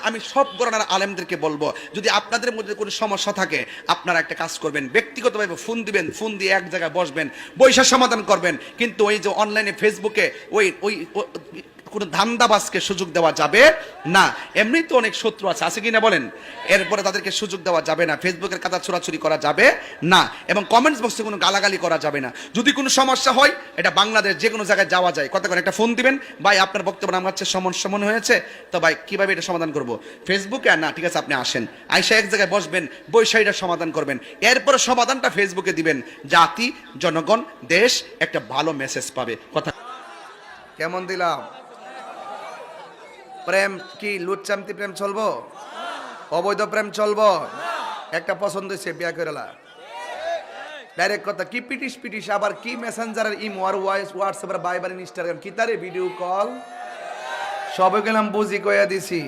আমি সব গণনার আলেমদেরকে বলবো, যদি আপনাদের মধ্যে কোনো সমস্যা থাকে আপনারা একটা কাজ করবেন, ব্যক্তিগতভাবে ফোন দিবেন, ফোন দিয়ে এক জায়গায় বসবেন, বৈশা সমাধান করবেন। কিন্তু ওই যে অনলাইনে ফেসবুকে ওই ওই কোনো ধান্দাবাজকে সুযোগ দেওয়া যাবে না। এমনি তো অনেক শত্রু আছে, আছে কিনা বলেন? এরপরে তাদেরকে সুযোগ দেওয়া যাবে না, ফেসবুকের কাদা ছোড়াছুরি করা যাবে না, এবং কমেন্টস বক্সে কোনো গালাগালি করা যাবে না। যদি কোনো সমস্যা হয়, এটা বাংলাদেশ যে কোনো জায়গায় যাওয়া যায়, কথা করে একটা ফোন দিবেন, ভাই আপনার বক্তব্য আমার কাছে সমস্যা মনে হয়েছে, তো ভাই কিভাবে এটা সমাধান করব? ফেসবুকে আর না, ঠিক আছে আপনি আসেন, আইসা এক জায়গায় বসবেন, বৈশা এটা সমাধান করবেন, এরপরে সমাধানটা ফেসবুকে দিবেন, জাতি জনগণ দেশ একটা ভালো মেসেজ পাবে। কথা কেমন দিলাম? প্রেম কি লুটচামতি প্রেম চলবো? অবৈধ প্রেম চলবো? একটা পছন্দ হয়েছে, বিয়া করেলা, ডাইরেক্ট কথা। কি পিটিস পিটিস, আবার কি মেসেঞ্জারের ইমো আর হোয়াটসঅ্যাপের বাইবার ইনস্টাগ্রাম কি তারে ভিডিও কল, সবে গেলাম বুঝি কইয়া দিছি।